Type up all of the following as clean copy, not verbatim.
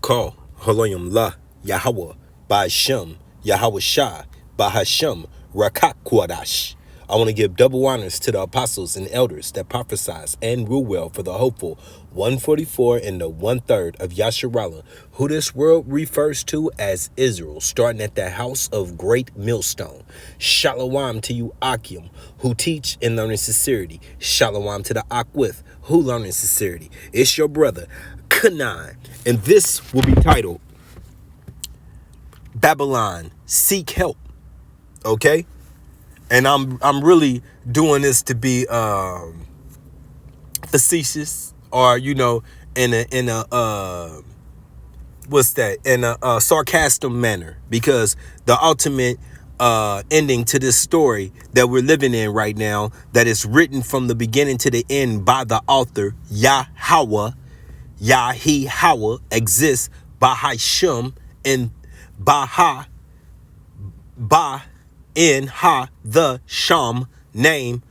Call Haloyam La Yahweh Ba'Shem Yahweh Shai Bahashem Rakakwadash. I want to give double honors to the apostles and elders that prophesied and rule well for the hopeful 144 and the 1/3 of Yasharallah, who this world refers to as Israel, starting at the house of great millstone. Shalom to you, Akim, who teach and learn in sincerity. Shalom to the Akwith, who learn in sincerity. It's your brother, Kanan, and this will be titled Babylon Seek Help. Okay? And I'm really doing this to be facetious, or in a what's that, in a sarcastic manner, because the ultimate ending to this story that we're living in right now, that is written from the beginning to the end by the author Yahweh, Yahi exists by Hashem and Baha Ba in Ha the Sham name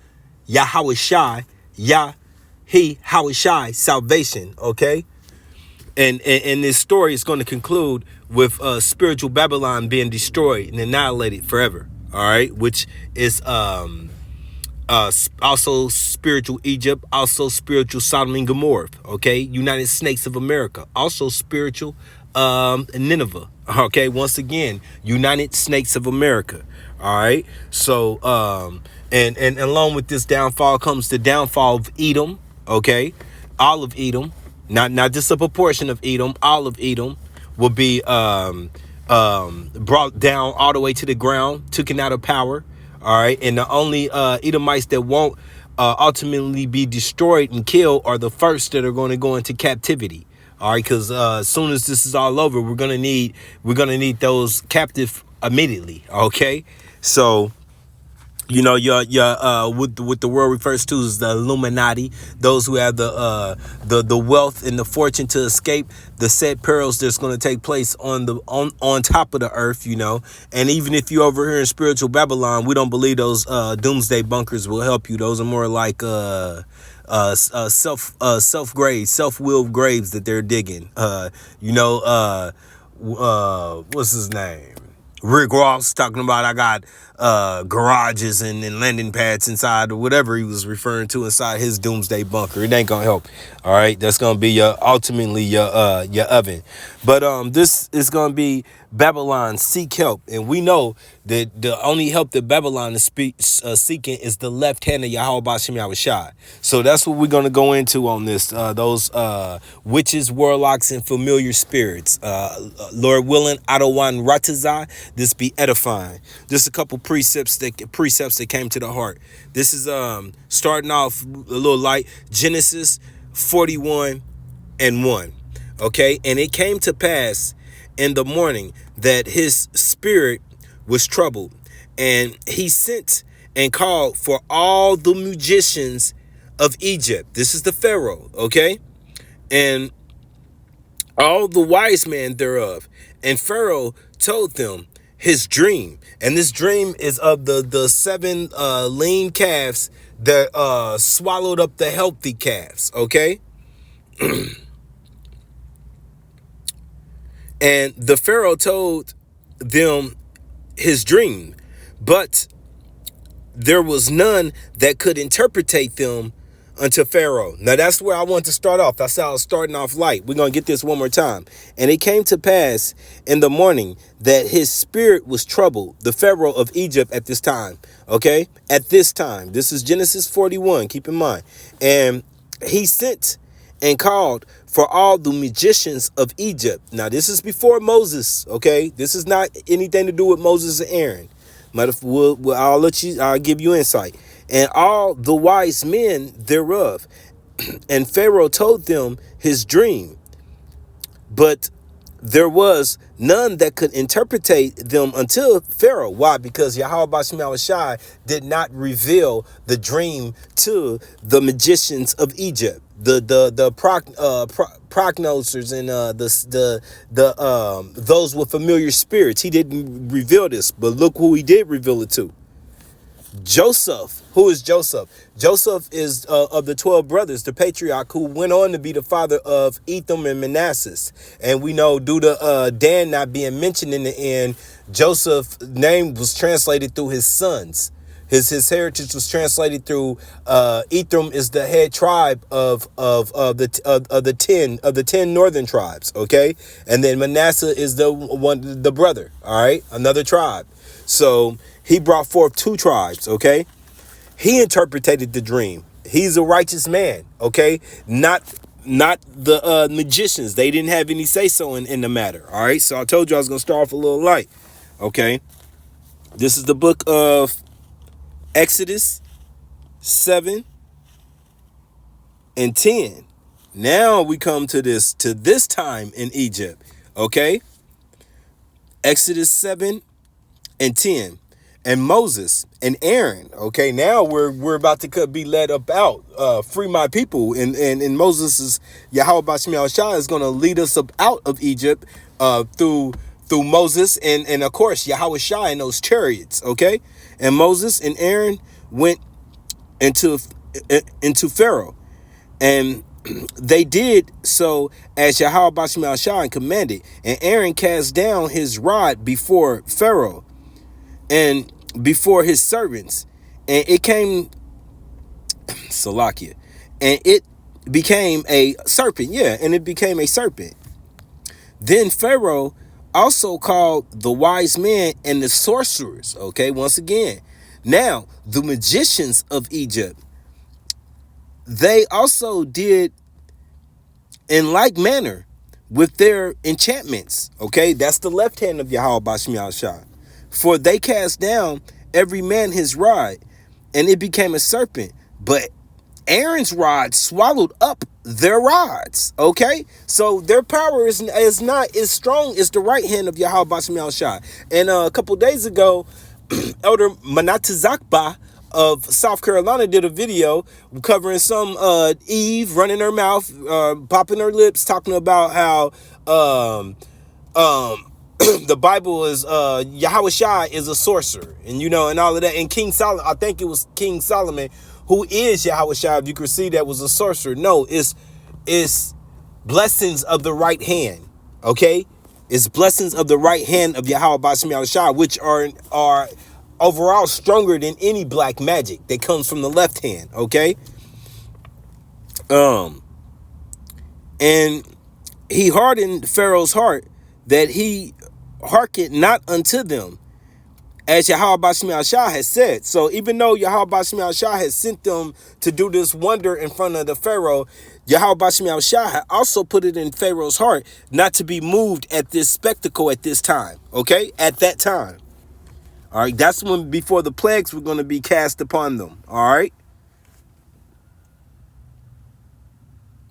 Yahweh Shai Yahi Hawashai salvation. Okay, and this story is going to conclude with spiritual Babylon being destroyed and annihilated forever. All right, which is also spiritual Egypt, also spiritual Sodom and Gomorrah. Okay, United Snakes of America, also spiritual Nineveh. Okay, once again, United Snakes of America. All right, so and along with this downfall comes the downfall of Edom. Okay, all of Edom, not just a proportion of Edom. All of Edom will be brought down all the way to the ground, taken out of power. All right, and the only Edomites that won't ultimately be destroyed and killed are the first that are going to go into captivity. All right, because as soon as this is all over, we're gonna need those captive immediately. Okay, so your what the world refers to as the Illuminati, those who have the wealth and the fortune to escape the said perils that's going to take place on top of the earth. And even if you're over here in spiritual Babylon, we don't believe those doomsday bunkers will help you. Those are more like self-willed graves that they're digging. What's his name? Rick Ross talking about I got garages and landing pads inside, or whatever he was referring to inside his doomsday bunker. It ain't gonna help. All right, that's gonna be ultimately your oven. But this is gonna be Babylon Seek Help, and we know that the only help that Babylon is seeking is the left hand of Yahweh Ba'Shem Yahweh Shai. So that's what we're gonna go into on this. Those witches, warlocks, and familiar spirits. Lord willing, Adawan Ratazah, this be edifying. Just a couple precepts that came to the heart. This is starting off a little light. Genesis 41:1. Okay, and it came to pass in the morning that his spirit was troubled, and he sent and called for all the magicians of Egypt. This is the Pharaoh, okay, and all the wise men thereof. And Pharaoh told them his dream, and this dream is of the seven lean calves that swallowed up the healthy calves. Okay. And the Pharaoh told them his dream, but there was none that could interpretate them unto Pharaoh. Now that's where I want to start off. That's how I was starting off light. We're going to get this one more time. And it came to pass in the morning that his spirit was troubled, the Pharaoh of Egypt at this time. Okay, at this time. This is Genesis 41. Keep in mind. And he sent and called for all the magicians of Egypt. Now this is before Moses. Okay, this is not anything to do with Moses and Aaron. I'll give you insight. And all the wise men thereof. And Pharaoh told them his dream, but there was none that could interpretate them until Pharaoh. Why? Because Yahweh Ba'Shem Yahweh Shai did not reveal the dream to the magicians of Egypt, the prognosers and those with familiar spirits. He didn't reveal this, but look who he did reveal it to. Joseph. Who is Joseph? Joseph is of the 12 brothers, the patriarch who went on to be the father of Etham and Manasseh. And we know due to Dan not being mentioned in the end, Joseph's name was translated through his sons. His heritage was translated through Etham is the head tribe of the ten northern tribes, okay? And then Manasseh is the brother, all right? Another tribe. So he brought forth two tribes, okay? He interpreted the dream. He's a righteous man, okay? Not the magicians. They didn't have any say-so in the matter, all right? So I told you I was going to start off a little light, okay? This is the book of Exodus 7 and 10. Now we come to this time in Egypt, okay? Exodus 7 and 10. And Moses and Aaron, okay, now we're about to be led up out, free my people, and Moses is Yahweh Bashmiel Shah is going to lead us up out of Egypt through Moses and of course Yahweh Shah in those chariots, okay. And Moses and Aaron went into Pharaoh, and they did so as Yahweh Bashmiel Shah commanded, and Aaron cast down his rod before Pharaoh and before his servants, and it came Salakia, and it became a serpent. Yeah, and it became a serpent. Then Pharaoh also called the wise men and the sorcerers. Okay, once again, now the magicians of Egypt, they also did in like manner with their enchantments. Okay, that's the left hand of Yahweh Bashmiel Shah. For they cast down every man his rod, and it became a serpent. But Aaron's rod swallowed up their rods. Okay, so their power is not as strong as the right hand of Yahweh Bashmiel Shah. And a couple days ago, Elder Manatazakba of South Carolina did a video covering some Eve running her mouth, popping her lips, talking about how the Bible is Yahweh Shai is a sorcerer, and you know, and all of that. And King Solomon, I think it was King Solomon, who is Yahweh Shai, if you could see, that was a sorcerer. No, it's blessings of the right hand. Okay, it's blessings of the right hand of Yahweh Bashmiel Shai, which are overall stronger than any black magic that comes from the left hand. Okay, and he hardened Pharaoh's heart that he hearkened not unto them, as Yahweh Bashmiel Shah has said. So even though Yahweh Bashmiel Shah has sent them to do this wonder in front of the Pharaoh, Yahweh Bashmiel Shah had also put it in Pharaoh's heart not to be moved at this spectacle at this time. Okay, at that time. All right, that's when before the plagues were going to be cast upon them. All right.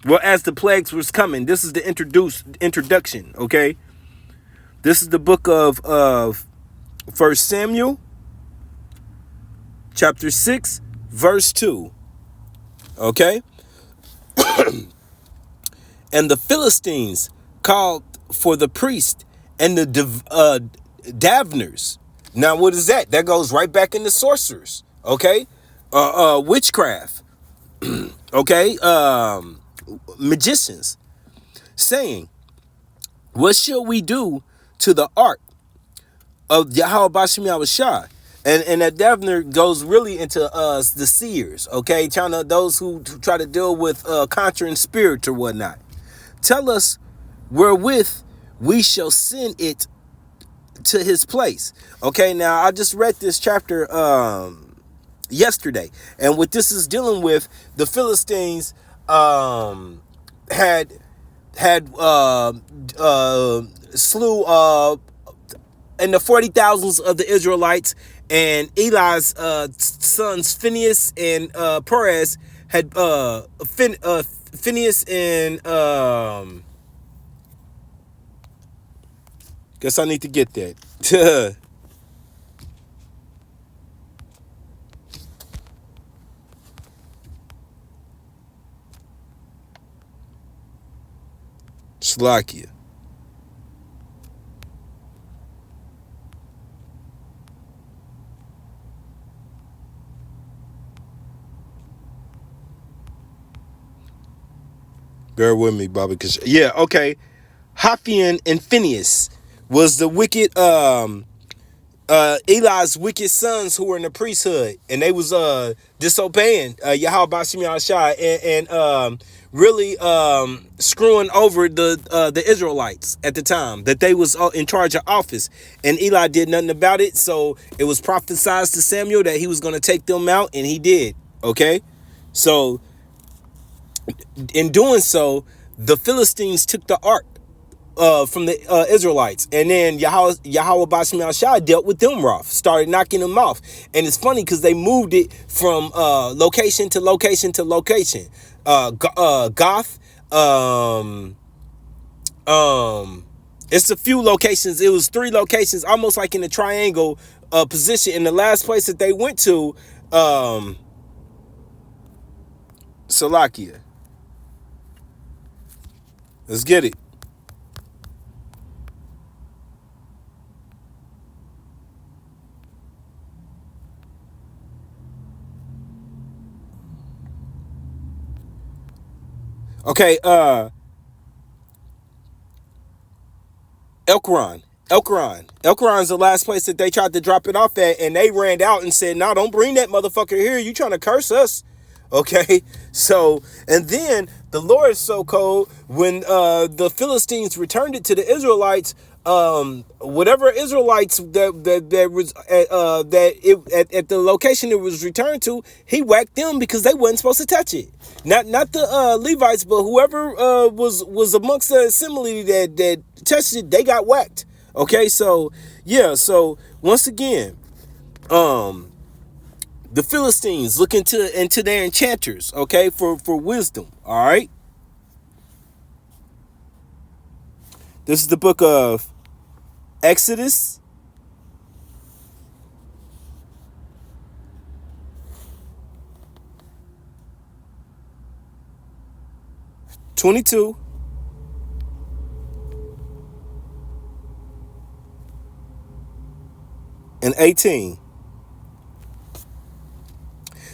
Well, as the plagues was coming, this is the introduction. Okay. This is the book of 1 Samuel, chapter 6, verse 2. Okay? And the Philistines called for the priest and the diviners. Now, what is that? That goes right back into sorcerers. Okay? Witchcraft. Okay? Magicians. Saying, what shall we do to the ark of Yahweh Bashmiel Shah? And that diviner goes really into the seers, okay? Those who try to deal with conjuring spirit or whatnot. Tell us wherewith we shall send it to his place. Okay, now I just read this chapter yesterday, and what this is dealing with, the Philistines had slew in the 40,000s of the Israelites, and Eli's sons Phineas and Perez had Phineas and guess I need to get that. Slovakia. Bear with me, Bobby. Cause yeah, okay. Hophni and Phinehas was the wicked Eli's wicked sons who were in the priesthood, and they was disobeying Yahweh Bashim Yahshai and really screwing over the Israelites at the time that they was in charge of office, and Eli did nothing about it. So it was prophesied to Samuel that he was going to take them out, and he did. Okay, so in doing so, the Philistines took the ark from the Israelites, and then Yahweh Bashim Shai dealt with them rough, started knocking them off. And it's funny because they moved it from location to location to location. Goth, it's a few locations. It was 3 locations, almost like in a triangle position. And the last place that they went to, Salakia. Let's get it. Okay, Elkron. Elkron's the last place that they tried to drop it off at, and they ran out and said, "No, don't bring that motherfucker here. You trying to curse us?" Okay, so, and then the Lord is so cold when the Philistines returned it to the Israelites. Whatever Israelites that was at the location it was returned to, he whacked them because they wasn't supposed to touch it. Not the Levites, but whoever was amongst the assembly that touched it, they got whacked. Okay, so yeah, so once again, the Philistines look into their enchanters, okay, for wisdom. All right, this is the book of Exodus. (22) and 18.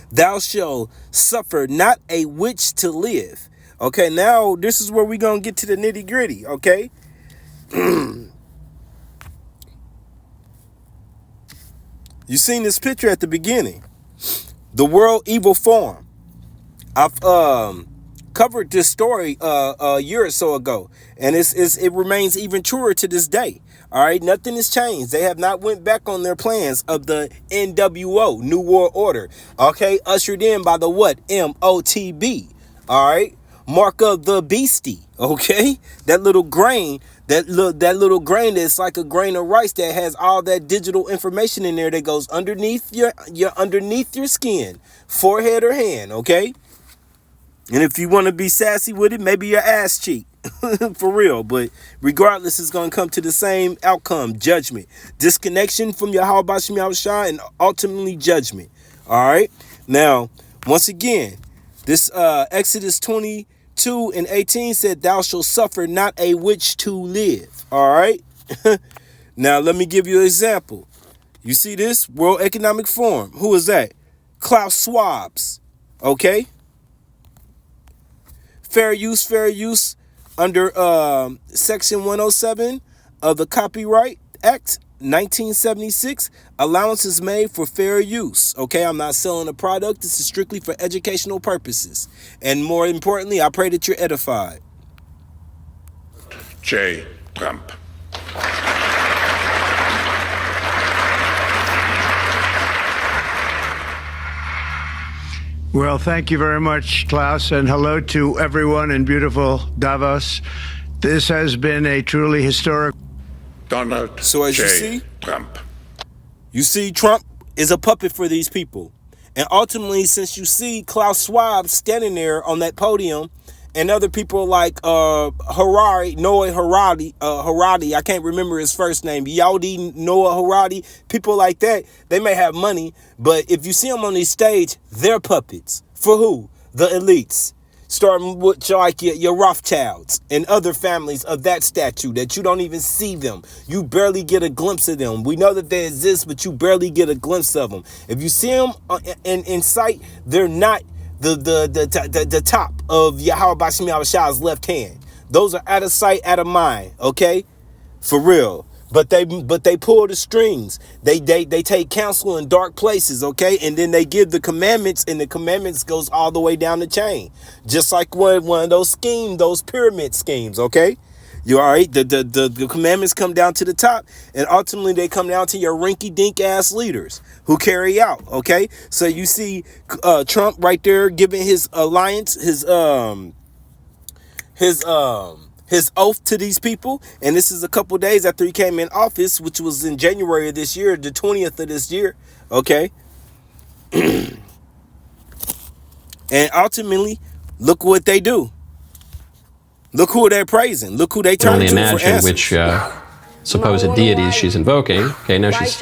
Thou shalt suffer not a witch to live. Okay, now this is where we're going to get to the nitty gritty, okay? You seen this picture at the beginning. The world evil form. I've covered this story a year or so ago, and it remains even truer to this day. All right, nothing has changed. They have not went back on their plans of the NWO, New World Order. Okay, ushered in by the what? MOTB. All right, mark of the beastie. Okay, that little grain, that little grain that's like a grain of rice that has all that digital information in there that goes underneath your underneath your skin, forehead or hand. Okay, and if you want to be sassy with it, maybe your ass cheek. For real, but regardless, it's going to come to the same outcome: judgment, disconnection from Yahweh Bashim Yahushua, and ultimately judgment. All right. Now, once again, this Exodus 22 and 18 said, "Thou shalt suffer not a witch to live." All right. Now, let me give you an example. You see this World Economic Forum? Who is that? Klaus Schwab's. Okay. Fair use. Under Section 107 of the Copyright Act 1976, allowance is made for fair use. Okay, I'm not selling a product. This is strictly for educational purposes. And more importantly, I pray that you're edified. J. Trump. Well, thank you very much, Klaus, and hello to everyone in beautiful Davos. This has been a truly historic... Donald So as J. you see, Trump. You see, Trump is a puppet for these people. And ultimately, since you see Klaus Schwab standing there on that podium, and other people like Noah Harari, I can't remember his first name, Yaudi Noah Harari, people like that, they may have money, but if you see them on these stage, they're puppets. For who? The elites. Starting with like your Rothschilds and other families of that statue that you don't even see them. You barely get a glimpse of them. We know that they exist, but you barely get a glimpse of them. If you see them in sight, they're not the top of Yahweh Bashim Yahushai's left hand. Those are out of sight, out of mind. Okay, for real. But they pull the strings. They take counsel in dark places, okay? And then they give the commandments, and the commandments goes all the way down the chain. Just like one of those those pyramid schemes, okay? You all right? The commandments come down to the top, and ultimately they come down to your rinky-dink ass leaders who carry out, okay? So you see Trump right there giving his alliance, his oath to these people, and this is a couple days after he came in office, which was in January of this year, the 20th of this year, okay? And ultimately, look what they do. Look who they're praising. Look who they turn to for answers. Imagine which supposed deities she's invoking. Okay, now she's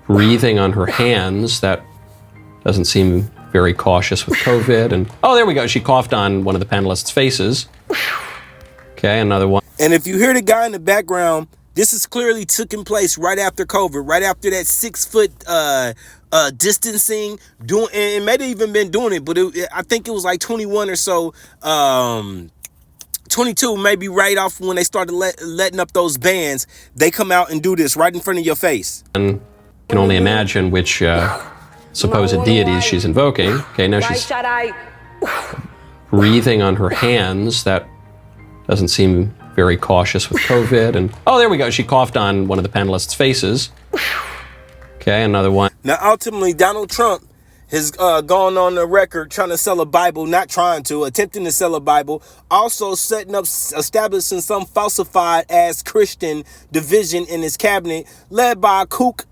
breathing on her hands. That doesn't seem very cautious with COVID. And oh, there we go. She coughed on one of the panelists' faces. Okay, another one. And if you hear the guy in the background, this is clearly taking place right after COVID, right after that 6 foot distancing. And it may have even been doing it, but I think it was like 21 or so. 22, maybe right off when they started letting up those bans. They come out and do this right in front of your face. And can only imagine which supposed deities she's invoking. Okay, now she's breathing on her hands. That doesn't seem very cautious with COVID. And oh, there we go. She coughed on one of the panelists' faces. Okay, another one. Now, ultimately, Donald Trump has gone on the record trying to sell a Bible, attempting to sell a Bible, also establishing some falsified ass Christian division in his cabinet, led by a kook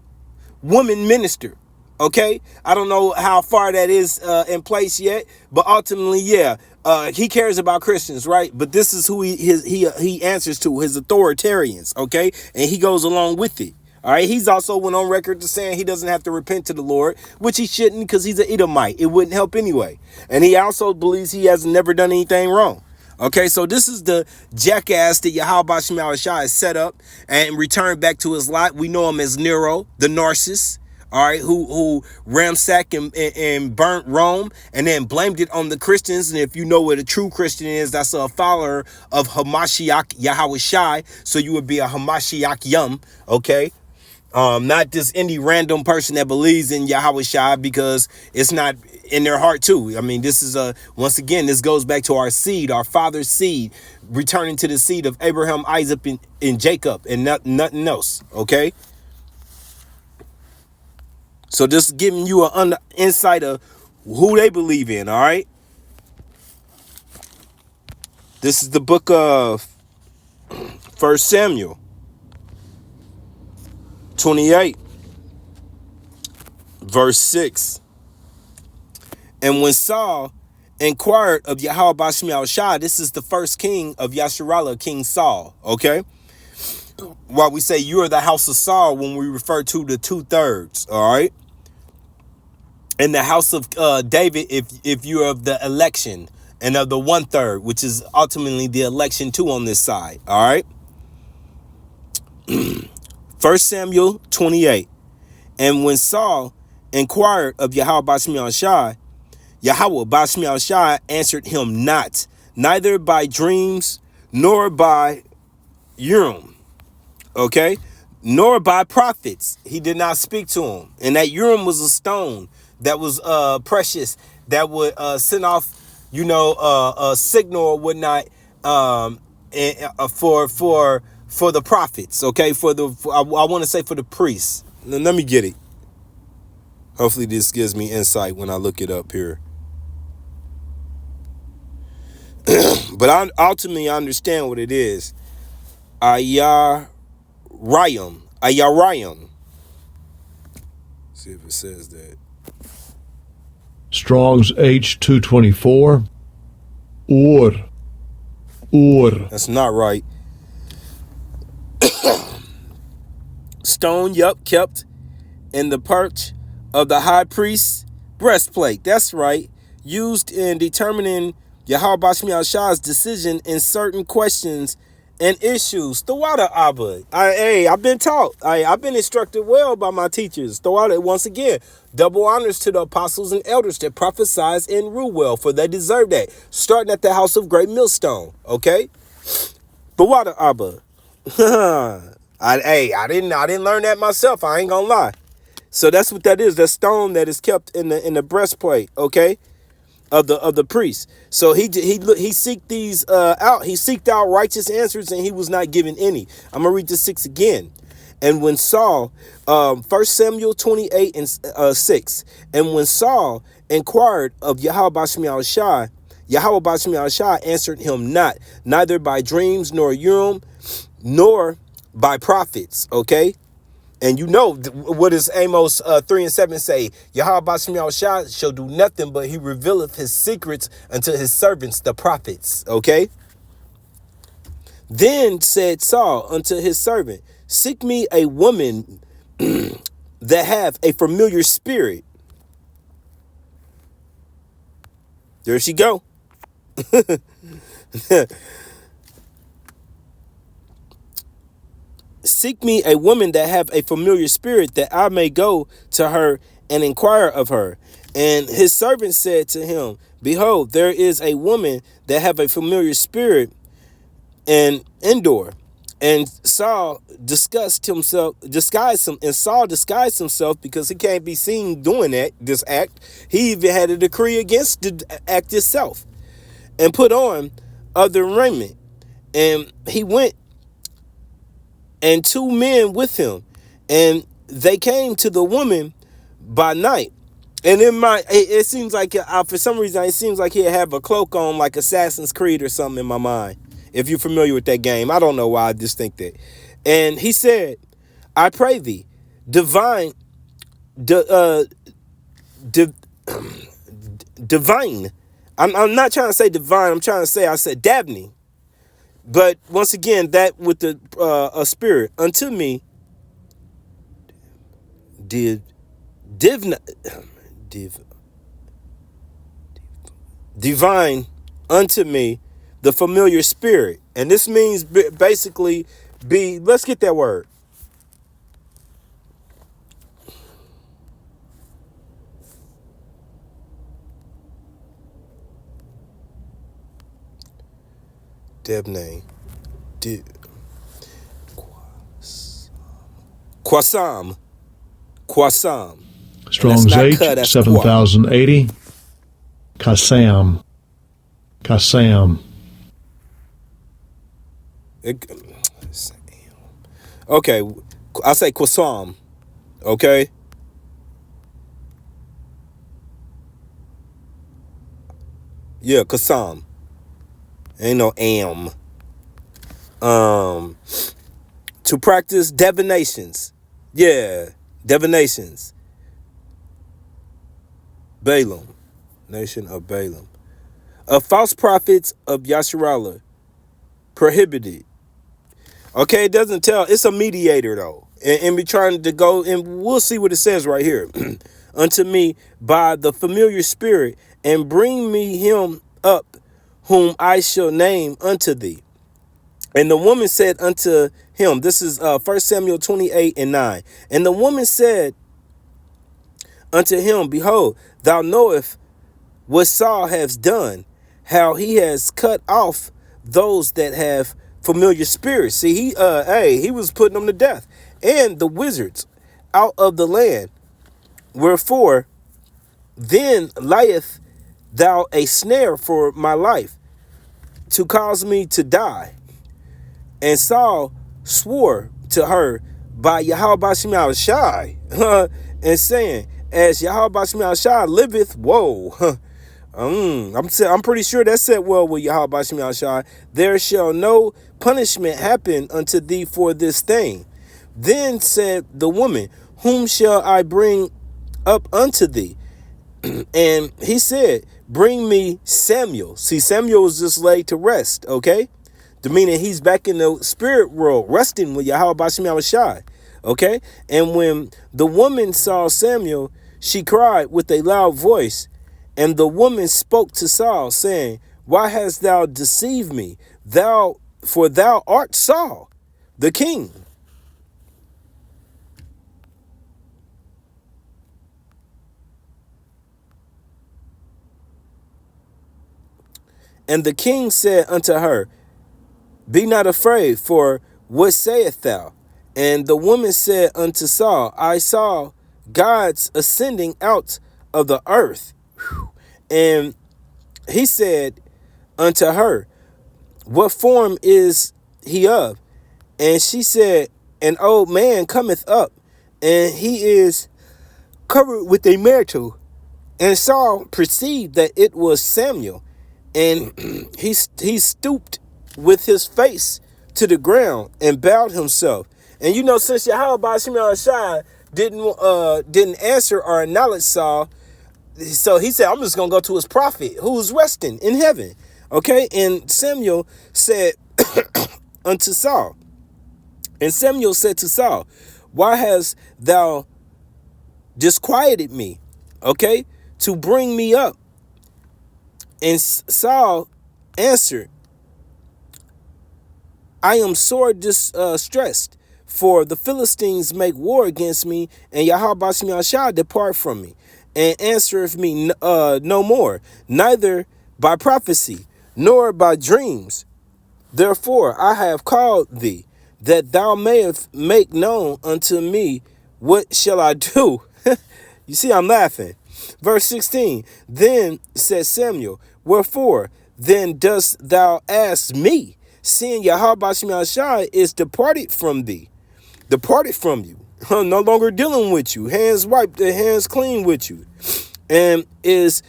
woman minister. Okay, I don't know how far that is in place yet, but ultimately, yeah, he cares about Christians, right? But this is who he answers to, his authoritarians, okay? And he goes along with it. All right, he's also went on record to saying he doesn't have to repent to the Lord, which he shouldn't because he's an Edomite. It wouldn't help anyway. And he also believes he has never done anything wrong. Okay, so this is the jackass that Yahweh Bashim Yahushai has set up and returned back to his lot. We know him as Nero, the narcissist. All right, who ransacked and burnt Rome and then blamed it on the Christians. And if you know what a true Christian is, that's a follower of Hamashiach Yahushai. So you would be a Hamashiach Yum, okay? Not this any random person that believes in Yahushai because it's not in their heart too. I mean, this is once again, this goes back to our seed, our father's seed, returning to the seed of Abraham, Isaac, and Jacob, and nothing else, okay? So just giving you an insight of who they believe in, all right? This is the book of 1 Samuel 28, verse 6. And when Saul inquired of Yahweh Bashim Yahushai, this is the first king of Yasharallah, King Saul, okay? While we say you are the house of Saul when we refer to the 2/3, all right? In the house of David, if you're of the election, and of the 1/3, which is ultimately the election too on this side, all right? 1 Samuel 28. And when Saul inquired of Yahweh Bashim Yahushai, Yahweh Bashim Yahushai answered him not, neither by dreams, nor by Urim, okay? Nor by prophets. He did not speak to him. And that Urim was a stone that was precious, that would send off, a signal or whatnot for the prophets, okay? I want to say for the priests. Let me get it. Hopefully this gives me insight when I look it up here. But ultimately I understand what it is. Ayarayim. See if it says that. Strong's H224. Or. That's not right. Stone, kept in the perch of the high priest's breastplate. That's right. Used in determining Yahweh Bashim Yahushai's decision in certain questions and issues. Thawada Abba. I've been taught. I've been instructed well by my teachers. Thawada, once again, double honors to the apostles and elders that prophesied and rule well, for they deserve that. Starting at the house of Great Millstone. Okay? Thawada Abba. I didn't learn that myself. I ain't gonna lie. So that's what that is. That stone that is kept in the breastplate, okay, of the priest. So he seeked these out. He seeked out righteous answers, and he was not given any. I'm gonna read the 6 again. And when Saul, 1 Samuel 28 and 6, and when Saul inquired of Yahweh Bashem Yahushai, Yahweh Bashem Yahushai answered him not, neither by dreams nor Urim, nor by prophets. Okay. And you know what does Amos 3 and 7 say? Yahweh Bashem Yahushua shall do nothing, but he revealeth his secrets unto his servants, the prophets. Okay? Then said Saul unto his servant, seek me a woman that have a familiar spirit. There she go. Seek me a woman that have a familiar spirit, that I may go to her and inquire of her. And his servant said to him, behold, there is a woman that have a familiar spirit in Endor. And Saul disguised himself because he can't be seen doing this act. He even had a decree against the act itself, and put on other raiment. And he went, and 2 men with him, and they came to the woman by night. And it seems like, for some reason, it seems like he'd have a cloak on, like Assassin's Creed or something in my mind. If you're familiar with that game, I don't know why, I just think that. And he said, I pray thee, divine. I'm not trying to say divine. I'm trying to say, I said Dabney. But once again, that with the a spirit unto me, divine unto me, the familiar spirit. And this means basically let's get that word. Debney. Quasam. Strong's H, 7080. Kasam. Okay, I say Quasam. Okay. Yeah, Quasam. Ain't no am. To practice divinations. Yeah, divinations. Balaam, nation of Balaam. Of false prophets of Yasharallah, prohibited. Okay, it doesn't tell. It's a mediator though, and be trying to go, and we'll see what it says right here. Unto me by the familiar spirit, and bring me him up, whom I shall name unto thee. And the woman said unto him, this is 1 Samuel 28 and 9. And the woman said unto him, behold, thou knowest what Saul has done, how he has cut off those that have familiar spirits. See, he was putting them to death, and the wizards out of the land. Wherefore then lieth thou a snare for my life, to cause me to die. And Saul swore to her by Yahweh Bashem Yahushai, and saying, as Yahweh Bashem Yahushai liveth, whoa. I'm pretty sure that said well with Yahweh Bashem Yahushai, there shall no punishment happen unto thee for this thing. Then said the woman, whom shall I bring up unto thee? And he said, bring me Samuel. See, Samuel was just laid to rest, okay? Meaning he's back in the spirit world, resting with Yahweh Bashem Yahushai, okay? And when the woman saw Samuel, she cried with a loud voice. And the woman spoke to Saul, saying, why hast thou deceived me? Thou for thou art Saul, the king. And the king said unto her, Be not afraid, for what sayest thou? And the woman said unto Saul, I saw gods ascending out of the earth. And he said unto her, What form is he of? And she said, An old man cometh up, and he is covered with a mantle. And Saul perceived that it was Samuel, and he stooped with his face to the ground and bowed himself. And you know, since Yahweh Shai didn't answer or acknowledge Saul, so he said, I'm just gonna go to his prophet who's resting in heaven. Okay, and Samuel said unto Saul, and Samuel said to Saul, Why hast thou disquieted me? Okay, to bring me up. And Saul answered, I am sore distressed, for the Philistines make war against me, and Yahweh shall depart from me, and answereth me no more, neither by prophecy, nor by dreams. Therefore I have called thee, that thou mayest make known unto me what shall I do. You see, I'm laughing. Verse 16, Then said Samuel, Wherefore then dost thou ask me, seeing Yahweh Shai is departed from thee, departed from you, no longer dealing with you, hands wiped, hands clean with you, and is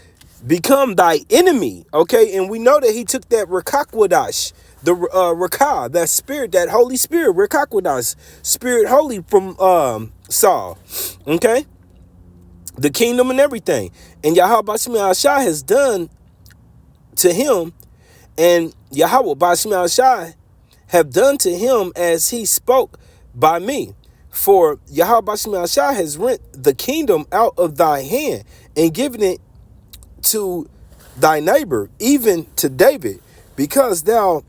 become thy enemy. Okay, and we know that he took that Rakakwadash, the Rakah, that spirit, that Holy Spirit, Rakakwadash, spirit holy from Saul. Okay, the kingdom and everything, and Yahweh Shai has done to him, and Yahweh Bashim Shai have done to him as he spoke by me. For Yahweh Bashim Shai has rent the kingdom out of thy hand and given it to thy neighbor, even to David, because thou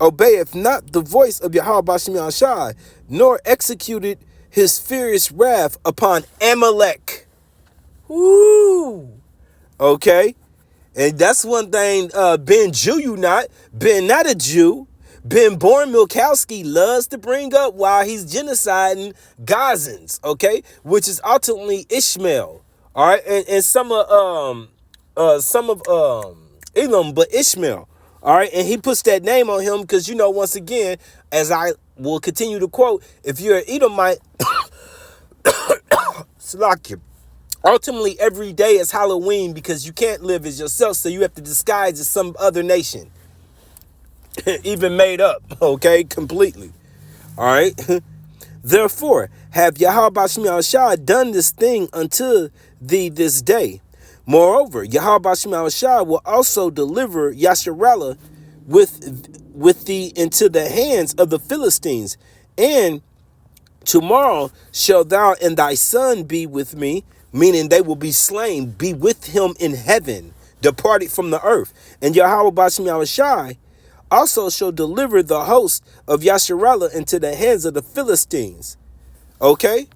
obeyeth not the voice of Yahweh Bashim Shai, nor executed his furious wrath upon Amalek. Woo! Okay. And that's one thing Ben Jew not a Jew. Ben Born Milkowski loves to bring up while he's genociding Gazans, okay? Which is ultimately Ishmael. All right, and some of Elam, but Ishmael. All right, and he puts that name on him because, you know, once again, as I will continue to quote, if you're an Edomite, Salakia. Ultimately, every day is Halloween because you can't live as yourself, so you have to disguise as some other nation. Even made up, okay? Completely. All right? Therefore, have Yahweh Shai done this thing unto thee this day. Moreover, Yahweh Shai will also deliver Yasharallah with thee into the hands of the Philistines. And tomorrow shall thou and thy son be with me, meaning they will be slain, be with him in heaven, departed from the earth. And Yahweh Bashim Shai also shall deliver the host of Yasharallah into the hands of the Philistines. Okay?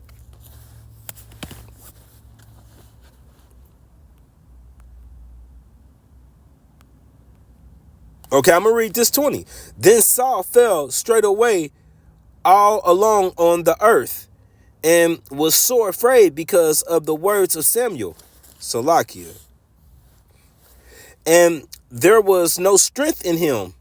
Okay, I'm going to read this 20. Then Saul fell straight away all along on the earth, and was sore afraid because of the words of Samuel, Salakia. And there was no strength in him.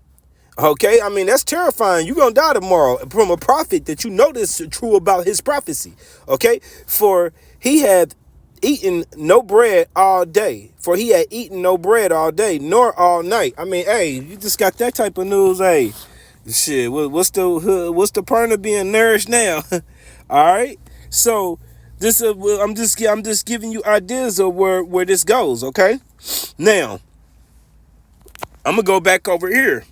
Okay, I mean, that's terrifying. You're going to die tomorrow from a prophet that you know this is true about his prophecy. Okay, for he had eaten no bread all day. For he had eaten no bread all day, nor all night. I mean, hey, you just got that type of news. Hey, shit, what's the point of being nourished now? All right. So this I'm just giving you ideas of where this goes, okay? Now, I'm gonna go back over here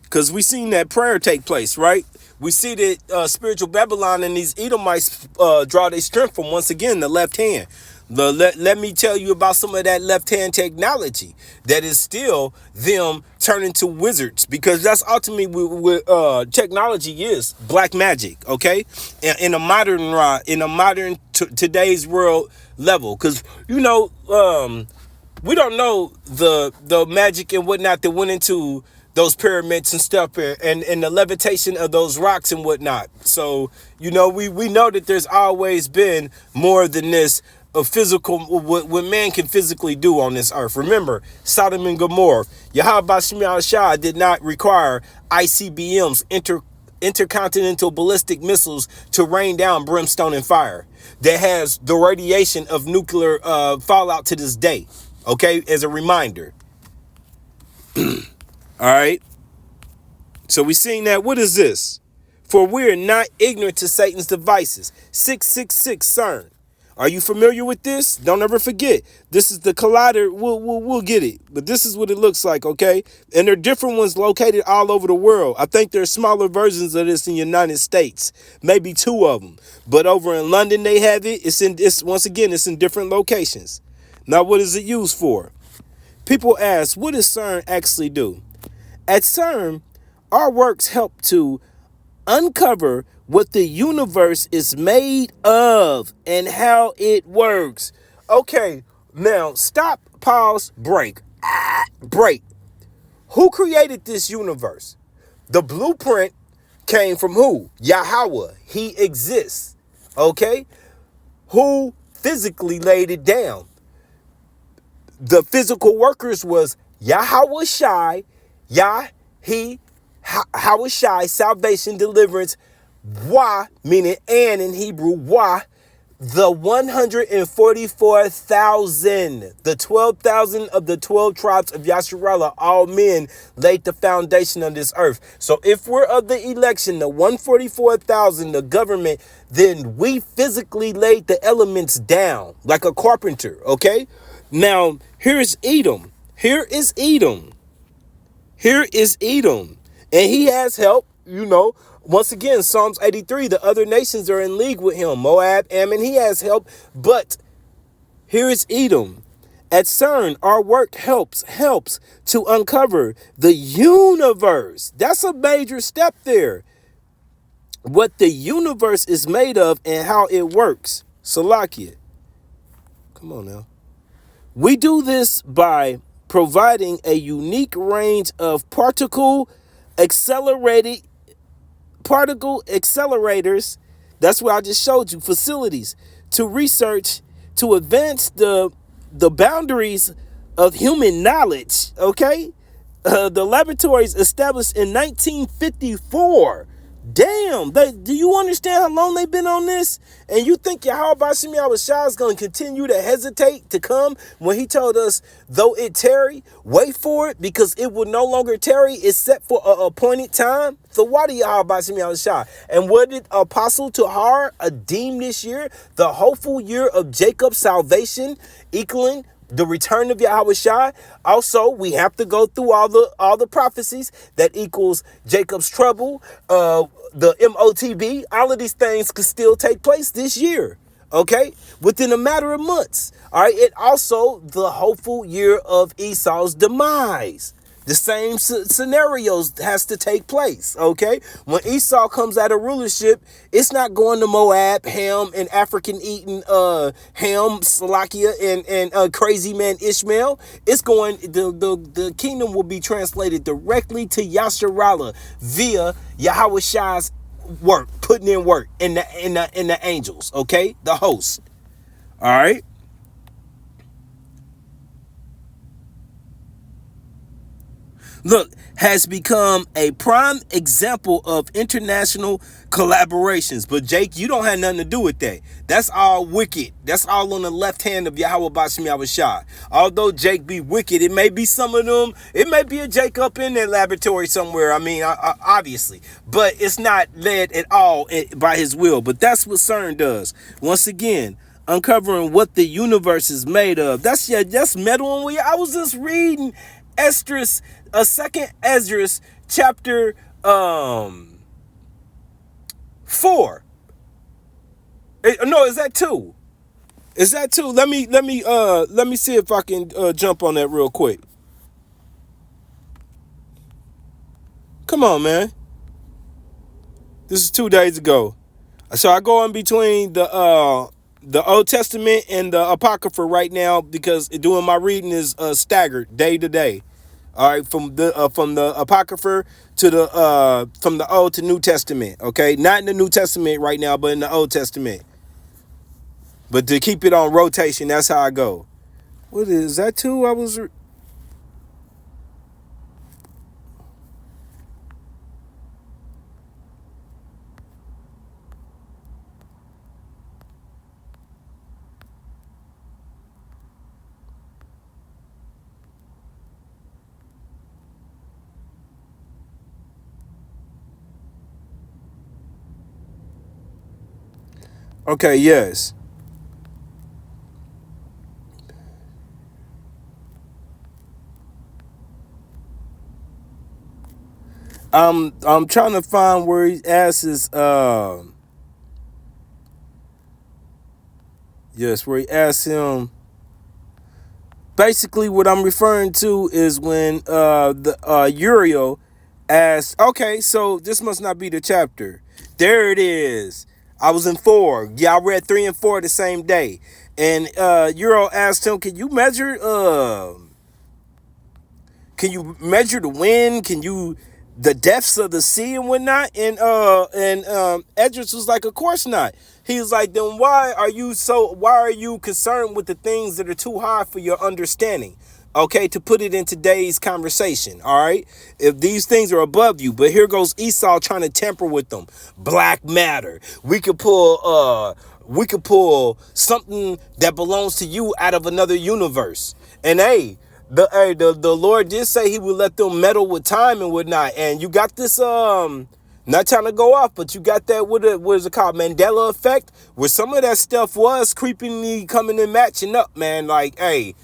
because we seen that prayer take place, right? We see that spiritual Babylon and these Edomites draw their strength from, once again, the left hand. Let me tell you about some of that left-hand technology that is still them turning to wizards, because that's ultimately what technology is, black magic, okay? In a modern today's world level, because we don't know the magic and whatnot that went into those pyramids and stuff, and the levitation of those rocks and whatnot. So, we know that there's always been more than this of physical, what man can physically do on this earth. Remember, Sodom and Gomorrah, Yahweh Shemi Shah did not require ICBMs, intercontinental ballistic missiles, to rain down brimstone and fire that has the radiation of nuclear fallout to this day. Okay, as a reminder. All right. So we seen that. What is this? For we are not ignorant to Satan's devices. 666 CERN. Are you familiar with this? Don't ever forget. This is the collider. We'll get it. But this is what it looks like, okay? And there are different ones located all over the world. I think there are smaller versions of this in the United States. Maybe 2 of them. But over in London they have it. It's in different locations. Now, what is it used for? People ask, what does CERN actually do? At CERN, our works help to uncover what the universe is made of and how it works. Okay, now stop, pause, break. Break. Who created this universe? The blueprint came from who? Yahweh. He exists. Okay? Who physically laid it down? The physical workers was Yahweh Shai, Howard Shai, salvation, deliverance, Wah, meaning and in Hebrew, Wah, the 144,000, the 12,000 of the 12 tribes of Yasharallah, all men laid the foundation of this earth. So if we're of the election, the 144,000, the government, then we physically laid the elements down like a carpenter, okay? Now, here's Edom. Here is Edom. Here is Edom. And he has help, Once again, Psalms 83, the other nations are in league with him. Moab, Ammon, he has help. But here is Edom. At CERN, our work helps to uncover the universe. That's a major step there. What the universe is made of and how it works. Salakia. Come on now. We do this by providing a unique range of particle accelerators, that's what I just showed you, facilities to research, to advance the boundaries of human knowledge, okay? The laboratories established in 1954. Damn, do you understand how long they've been on this? And you think Yahweh Shemi Shah is going to continue to hesitate to come when he told us, though it tarry, wait for it, because it will no longer tarry. It's set for an appointed time. So why do Yahweh Shemi Shah? And what did Apostle Tahar deem this year? The hopeful year of Jacob's salvation, equaling the return of Yahweh Shai. Also, we have to go through all the prophecies that equals Jacob's trouble, the MOTB. All of these things could still take place this year, okay? Within a matter of months. All right. It also the hopeful year of Esau's demise. The same scenarios has to take place, okay? When Esau comes out of rulership, it's not going to Moab, Ham, and African-eating Ham, Salakia, and crazy man Ishmael. It's going, the kingdom will be translated directly to Yasharallah via Yahweh Shai's work, putting in work in the angels, okay? The host. All right? Look, has become a prime example of international collaborations. But Jake, you don't have nothing to do with that. That's all wicked. That's all on the left hand of Yahweh Shemi Shah. Although Jake be wicked, it may be some of them. It may be a Jake up in that laboratory somewhere. I mean, obviously. But it's not led at all by his will. But that's what CERN does. Once again, uncovering what the universe is made of. That's meddling with you. I was just reading Esdras, second Esdras, chapter 4. No, is that 2? Is that too? Let me see if I can jump on that real quick. Come on, man. This is 2 days ago. So I go in between the Old Testament and the Apocrypha right now because doing my reading is staggered day to day. All right, from the Apocrypha to the from the Old to New Testament. Okay, not in the New Testament right now, but in the Old Testament. But to keep it on rotation, that's how I go. What is that too? Okay, yes. I'm trying to find where he asks yes, where he asks him. Basically, what I'm referring to is when the Uriel asks, okay, so this must not be the chapter. There it is. I was in 4. Yeah, I read 3 and 4 the same day. And Uriel asked him, can you measure the wind? Can you the depths of the sea and whatnot? And Edris was like, of course not. He was like, then why are you concerned with the things that are too high for your understanding? Okay, to put it in today's conversation, all right? If these things are above you, but here goes Esau trying to tamper with them. Black matter. We could pull something that belongs to you out of another universe. And the Lord did say he would let them meddle with time and whatnot. And you got this not trying to go off, but you got that what is it called? Mandela effect, where some of that stuff was creepingly coming and matching up, man. Like, hey,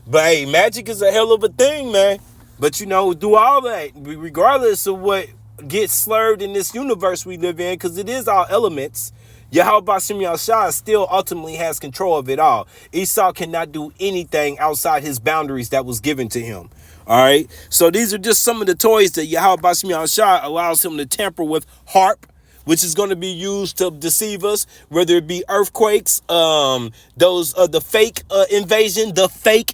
but hey, magic is a hell of a thing, man. But do all that, regardless of what gets slurred in this universe we live in, because it is all elements. Yahweh Bashem Yahshua still ultimately has control of it all. Esau cannot do anything outside his boundaries that was given to him. All right. So these are just some of the toys that Yahweh Bashem Yahshua allows him to tamper with. Harp, which is going to be used to deceive us, whether it be earthquakes, the fake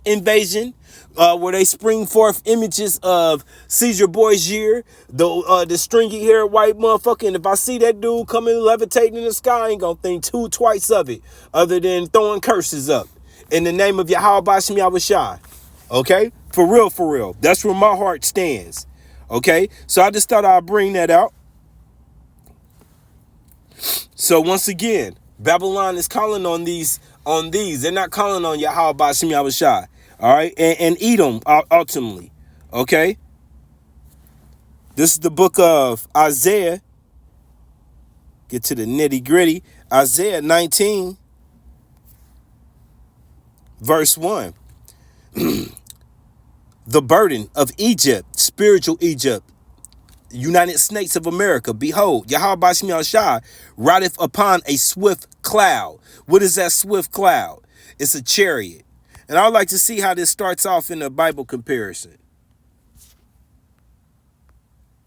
invasion, where they spring forth images of Caesar Borgia, the stringy haired white motherfucker. And if I see that dude coming levitating in the sky, I ain't gonna think twice of it, other than throwing curses up in the name of Yahweh Bashem Yahushua. Okay, for real. That's where my heart stands. Okay, so I just thought I'd bring that out. So once again, Babylon is calling on these. They're not calling on Yahweh Bashem Yahushua. All right, and Edom ultimately. Okay, this is the book of Isaiah. Get to the nitty gritty. Isaiah 19, verse 1. The burden of Egypt, spiritual Egypt, United States of America. Behold, Yahweh Bashem Yahushua rideth upon a swift cloud. What is that swift cloud? It's a chariot. And I would like to see how this starts off in a Bible comparison.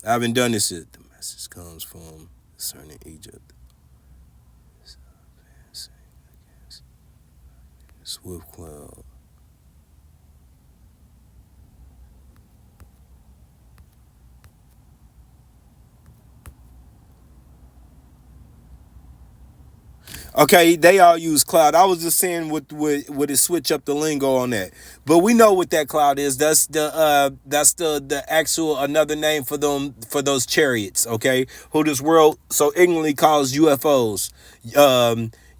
I haven't done this yet. The message comes from concerning Egypt. Swift cloud. Okay, they all use cloud. I was just saying would it switch up the lingo on that. But we know what that cloud is. That's the actual another name for those chariots, okay? Who this world so ignorantly calls UFOs,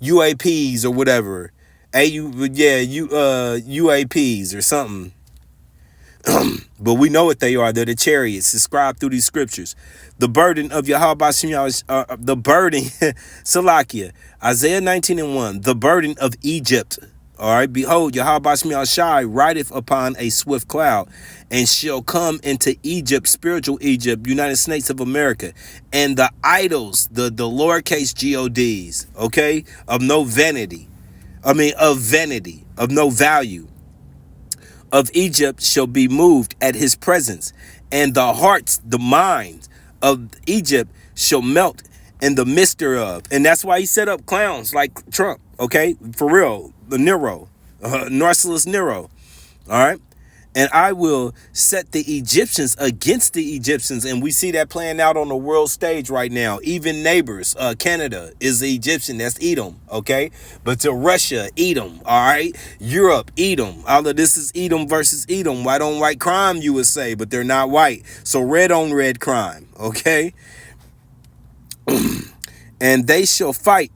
UAPs or whatever. UAPs or something. But we know what they are. They're the chariots described through these scriptures. The burden of Yahweh Bashem, the burden, Salakia, Isaiah 19 and 1, the burden of Egypt. All right, behold, Yahweh Shai rideth upon a swift cloud, and shall come into Egypt, spiritual Egypt, United States of America, and the idols, the lowercase gods, okay, of no vanity, of vanity, of no value, of Egypt shall be moved at his presence, and the hearts, the minds of Egypt shall melt in the midst thereof. And that's why he set up clowns like Trump, okay? For real, the Nero, Narcissus Nero, all right? And I will set the Egyptians against the Egyptians. And we see that playing out on the world stage right now. Even neighbors, Canada is the Egyptian. That's Edom, okay? But to Russia, Edom, all right? Europe, Edom. All of this is Edom versus Edom. White on white crime, you would say, but they're not white. So red on red crime, okay? And they shall fight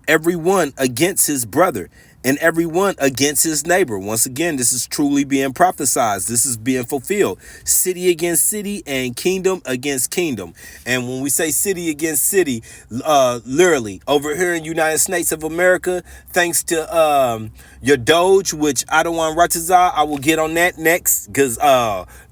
every one against his brother, and every one against his neighbor. Once again, this is truly being prophesied. This is being fulfilled. City against city and kingdom against kingdom. And when we say city against city, literally over here in United States of America, thanks to your Doge, which I don't want Ratazar, I will get on that next, because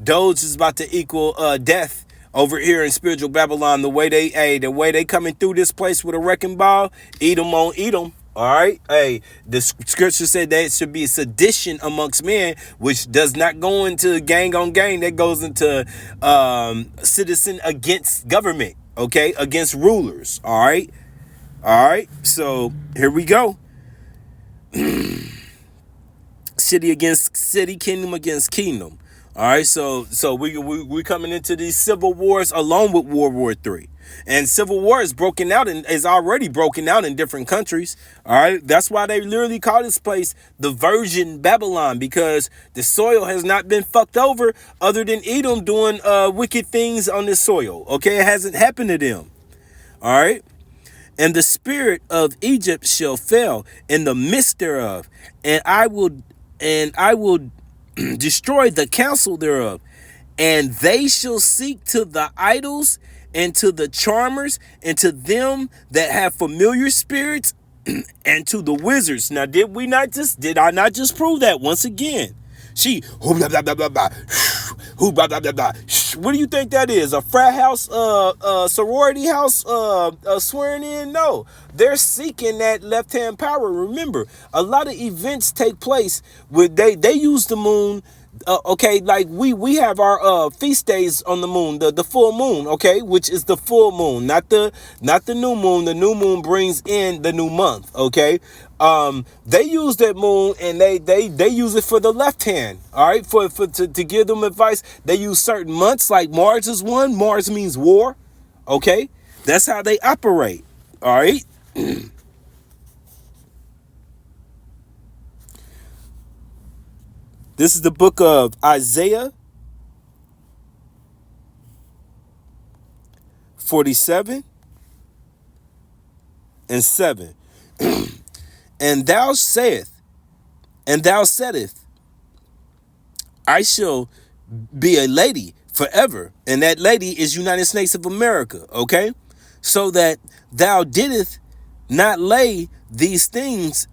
Doge is about to equal death over here in spiritual Babylon. The way they coming through this place with a wrecking ball, Edom on Edom. All right. Hey, the scripture said that it should be sedition amongst men, which does not go into gang on gang. That goes into citizen against government. OK, against rulers. All right. All right. So here we go. City against city, kingdom against kingdom. All right, so we coming into these civil wars along with World War III. And civil war is already broken out in different countries. All right, that's why they literally call this place the Virgin Babylon, because the soil has not been fucked over other than Edom doing wicked things on this soil. Okay, it hasn't happened to them. All right. And the spirit of Egypt shall fail in the midst thereof, and I will destroy the counsel thereof, and they shall seek to the idols and to the charmers and to them that have familiar spirits and to the wizards. Now, did I not just prove that once again? Who blah blah blah blah blah, who blah blah blah blah. What do you think that is? A frat house, sorority house, swearing in? No, they're seeking that left-hand power. Remember, a lot of events take place where they use the moon. Okay, like we have our feast days on the moon, the full moon, okay, which is the full moon, not the new moon. The new moon brings in the new month, okay. They use that moon and they use it for the left hand, all right, to give them advice. They use certain months, like Mars is one. Mars means war, okay. That's how they operate, all right. This is the book of Isaiah 47 and 7. And thou saidst, I shall be a lady forever. And that lady is United States of America, okay? So that thou didst not lay these things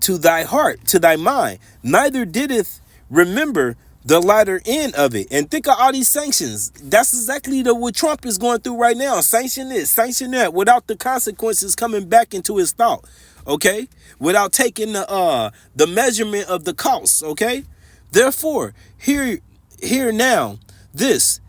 to thy heart, to thy mind, neither didst remember the latter end of it. And think of all these sanctions. That's exactly what Trump is going through right now. Sanction this, sanction that, without the consequences coming back into his thought. Okay, without taking the measurement of the costs. Okay, therefore, hear now this,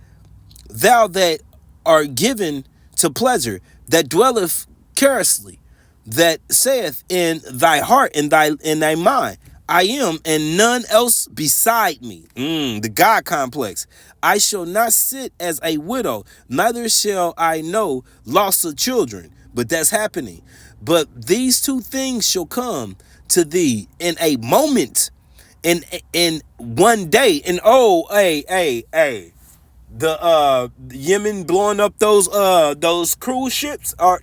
thou that art given to pleasure, that dwelleth carelessly, that saith in thy heart, in thy mind, I am and none else beside me. The God complex. I shall not sit as a widow, neither shall I know loss of children. But that's happening. But these two things shall come to thee in a moment, in one day. And the Yemen blowing up those cruise ships are